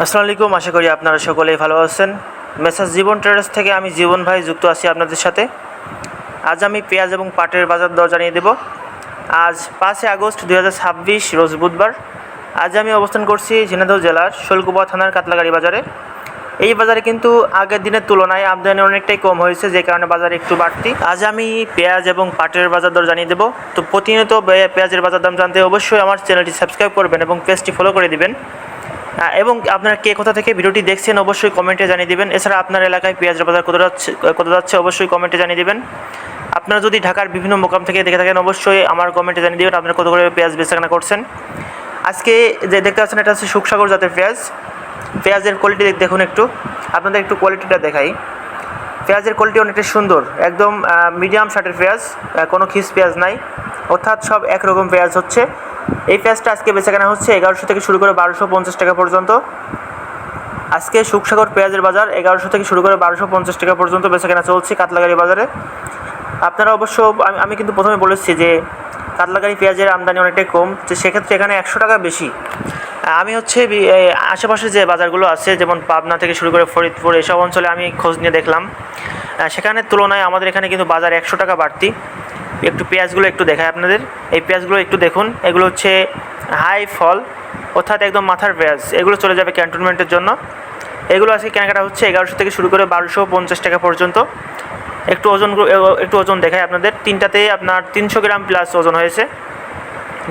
আসসালামু আলাইকুম, আশা করি আপনারা সকলেই ভালো আছেন। মেসার্স জীবন ট্রেডার্স থেকে আমি জীবন ভাই যুক্ত আছি আপনাদের সাথে। আজ আমি পেঁয়াজ এবং পাটের বাজার দর জানিয়ে দেব। আজ 5 আগস্ট 2026 রোজ বুধবার। আজ আমি অবস্থান করছি ঝিনাইদহ জেলার শৈলকুপা থানার কাতলাগাড়ি বাজারে। এই বাজারে কিন্তু আগের দিনের তুলনায় আমদানি অনেকটাই কম হয়েছে, যে কারণে বাজারে একটু বাড়তি। আজ আমি পেঁয়াজ এবং পাটের বাজার দর জানিয়ে দেবো। তো প্রতিনিয়ত পেঁয়াজের বাজার দাম জানতে অবশ্যই আমার চ্যানেলটি সাবস্ক্রাইব করবেন এবং পেজটি ফলো করে দিবেন। এবং আপনারা কে কোথা থেকে ভিডিওটি দেখছেন অবশ্যই কমেন্টে জানিয়ে দিবেন। এছাড়া আপনার এলাকায় পেঁয়াজের বাজার কত যাচ্ছে অবশ্যই কমেন্টে জানিয়ে দিবেন। আপনারা যদি ঢাকার বিভিন্ন মোকাম থেকে দেখে থাকেন অবশ্যই আমার কমেন্টে জানিয়ে দিবেন আপনারা কত করে পেঁয়াজ বেচাকেনা করছেন। আজকে যে দেখতে পাচ্ছেন এটা হচ্ছে সুখসাগর জাতের পেঁয়াজ। পেঁয়াজের কোয়ালিটি দেখুন, একটু আপনাদের একটু কোয়ালিটিটা দেখাই। পেঁয়াজের কোয়ালিটি অনেকটা সুন্দর, একদম মিডিয়াম শার্টের পেঁয়াজ, কোনো খিস পেঁয়াজ নাই, অর্থাৎ সব একরকম পেঁয়াজ হচ্ছে। এই পেঁয়াজটা আজকে বেচাকেনা হচ্ছে 1100 থেকে শুরু করে 1250 টাকা পর্যন্ত। আজকে সুখসাগর পেঁয়াজের বাজার 1100 থেকে শুরু করে 1250 টাকা পর্যন্ত বেচাকেনা চলছে কাতলাগাড়ি বাজারে। আপনারা অবশ্য আমি কিন্তু প্রথমে বলেছি যে কাতলাগাড়ি পেঁয়াজের আমদানি অনেকটাই কম, তো সেক্ষেত্রে এখানে 100 টাকা বেশি। আমি হচ্ছে আশেপাশে যে বাজারগুলো আছে, যেমন পাবনা থেকে শুরু করে ফরিদপুর, এসব অঞ্চলে আমি খোঁজ নিয়ে দেখলাম, সেখানের তুলনায় আমাদের এখানে কিন্তু বাজার 100 টাকা বাড়তি। একটু পেঁয়াজগুলো একটু দেখায় আপনাদের। এই পেঁয়াজগুলো একটু দেখুন, এগুলো হচ্ছে হাই ফল, অর্থাৎ একদম মাথার পেঁয়াজ। এগুলো চলে যাবে ক্যান্টনমেন্টের জন্য। এগুলো আজকে কেনাকাটা হচ্ছে 1100 থেকে শুরু করে 1250 টাকা পর্যন্ত। একটু ওজন দেখায় আপনাদের। তিনটাতে আপনার 300 গ্রাম প্লাস ওজন হয়েছে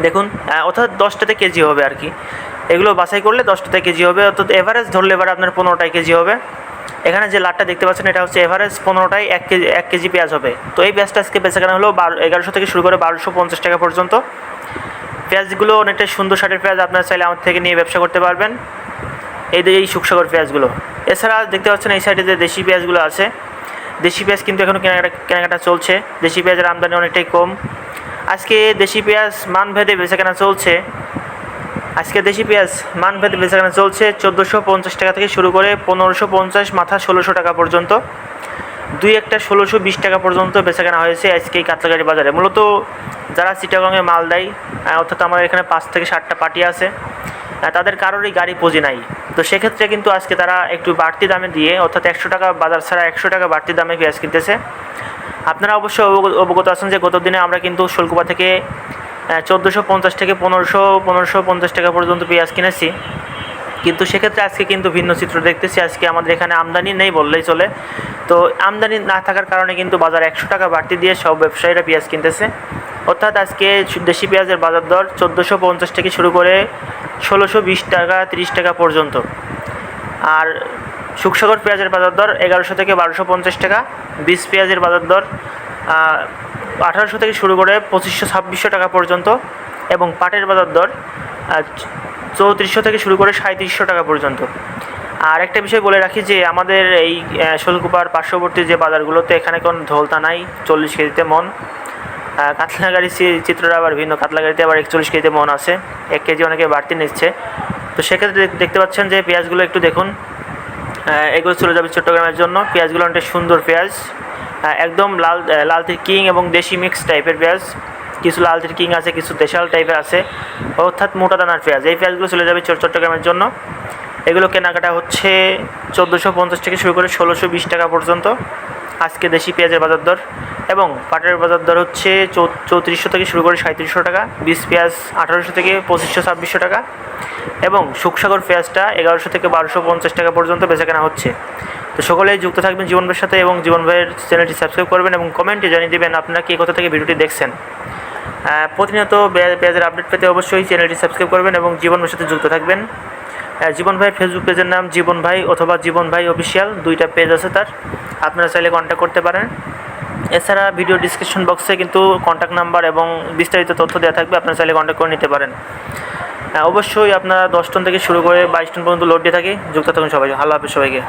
দেখুন, অর্থাৎ 10টাতে কেজি হবে আর কি। এগুলো বাছাই করলে 10টাতে কেজি হবে, অর্থাৎ এভারেজ ধরলে এবার আপনার 15টায় কেজি হবে। এখানে যে লাটটা দেখতে পাচ্ছেন এটা হচ্ছে এভারেজ 15টায় 1 কেজি পেঁয়াজ হবে। তো এই পেঁয়াজটা আজকে বেচাকেনা হলো 1100 থেকে শুরু করে 1250 টাকা পর্যন্ত। পেঁয়াজগুলো অনেকটা সুন্দর শার্টের পেঁয়াজ, আপনারা চাইলে আমার থেকে নিয়ে ব্যবসা করতে পারবেন। এই সুখসাগর পেঁয়াজগুলো। এছাড়া দেখতে পাচ্ছেন এই সাইডে যে দেশি পেঁয়াজগুলো আছে, দেশি পেঁয়াজ কিন্তু এখনও কেনাকাটা চলছে। দেশি পেঁয়াজের আমদানি অনেকটাই কম। আজকে দেশি পেঁয়াজ মানভেদে বেচাকেনা চলছে। আজকে দেশি পেঁয়াজ মানভেদে বেচাকেনা চলছে 1450 টাকা থেকে শুরু করে 1550, মাথা 1600 টাকা পর্যন্ত। দুই একটা 1620 টাকা পর্যন্ত বেচাকেনা হয়েছে আজকে এই কাতলাগাড়ি বাজারে। মূলত যারা চিটাগংয়ে মাল দেয়, অর্থাৎ আমাদের এখানে 5 থেকে 7টা পার্টি আছে, তাদের কারোরই গাড়ি পুঁজি নাই। তো সেক্ষেত্রে কিন্তু আজকে তারা একটু বাড়তি দামে দিয়ে, অর্থাৎ 100 টাকা বাজার ছাড়া 100 টাকা বাড়তি দামে পেঁয়াজ কিনতেছে। আপনারা অবশ্যই অবগত আছেন যে গত দিনে আমরা কিন্তু শৈলকুপা থেকে 1450 থেকে 1550 টাকা পর্যন্ত পেঁয়াজ কিনেছি। কিন্তু সেক্ষেত্রে আজকে কিন্তু ভিন্ন চিত্র দেখতেছি। আজকে আমাদের এখানে আমদানি নেই বললেই চলে। তো আমদানি না থাকার কারণে কিন্তু বাজার 100 টাকা বাড়তি দিয়ে সব ব্যবসায়ীরা পেঁয়াজ কিনতেছে। অর্থাৎ আজকে দেশি পেঁয়াজের বাজার দর 1450 থেকে শুরু করে 1620 টাকা 30 টাকা পর্যন্ত। আর সুখসাগর পেঁয়াজের বাজার দর 1100 থেকে 1250 টাকা। বীজ পেঁয়াজের বাজার দর 1800 থেকে শুরু করে 2500-2600 টাকা পর্যন্ত। এবং পাটের বাজার দর 3400 থেকে শুরু করে 3700 টাকা পর্যন্ত। আর একটা বিষয় বলে রাখি যে আমাদের এই শৈলকুপার পার্শ্ববর্তী যে বাজারগুলোতে এখানে কোনো ধলতা নাই 40 কেজিতে মন। কাতলাগাড়ি চিত্রটা আবার ভিন্ন, কাতলাগাড়িতে আবার 41 কেজিতে মন আছে, 1 কেজি অনেকে বাড়তি নিচ্ছে। তো সেক্ষেত্রে দেখতে পাচ্ছেন যে পেঁয়াজগুলো একটু দেখুন, এগুলো চলে যাবে চট্টগ্রামের জন্য। পেঁয়াজগুলো অনেকটা সুন্দর পেঁয়াজ, একদম লালতির কিং এবং দেশি মিক্স টাইপের পেঁয়াজ। কিছু লালতির কিং আছে, কিছু দেশাল টাইপের আছে, অর্থাৎ মোটা দানার পেঁয়াজ। এই পেঁয়াজগুলো চলে যাবে চট্টগ্রামের জন্য। এগুলো কেনাকাটা হচ্ছে 1450 থেকে শুরু করে 1620 টাকা পর্যন্ত আজকে দেশি পেঁয়াজের বাজার দর। এবং পাটের বাজার দর হচ্ছে 3400 থেকে শুরু করে 3700 টাকা। বীজ পেঁয়াজ 1800 থেকে 2500-2600 টাকা। এবং সুখসাগর পেঁয়াজটা 1100 থেকে 1250 টাকা পর্যন্ত বেচাকেনা হচ্ছে। তো সকলেই যুক্ত থাকবেন জীবন ভাইয়ের সাথে এবং জীবন ভাইয়ের চ্যানেলটি সাবস্ক্রাইব করবেন এবং কমেন্টে জানিয়ে দেবেন আপনারা কে কোথা থেকে ভিডিওটি দেখছেন। প্রতিনিয়ত পেঁয়াজের আপডেট পেতে অবশ্যই চ্যানেলটি সাবস্ক্রাইব করবেন এবং জীবন ভাইয়ের সাথে যুক্ত থাকবেন। জীবন ভাইয়ের ফেসবুক পেজের নাম জীবন ভাই অথবা জীবন ভাই অফিসিয়াল, 2টা পেজ আছে তার, আপনারা চাইলে কন্ট্যাক্ট করতে পারেন। এছাড়া ভিডিও ডিসক্রিপশন বক্সে কিন্তু কন্ট্যাক্ট নাম্বার এবং বিস্তারিত তথ্য দেওয়া থাকবে, আপনারা চাইলে কন্ট্যাক্ট করে নিতে পারেন। অবশ্যই আপনারা 10 টন থেকে শুরু করে 22 টন পর্যন্ত লোড দিয়ে থাকি। যুক্ত থাকুন সবাই। আল্লাহ হাফেজ সবাইকে।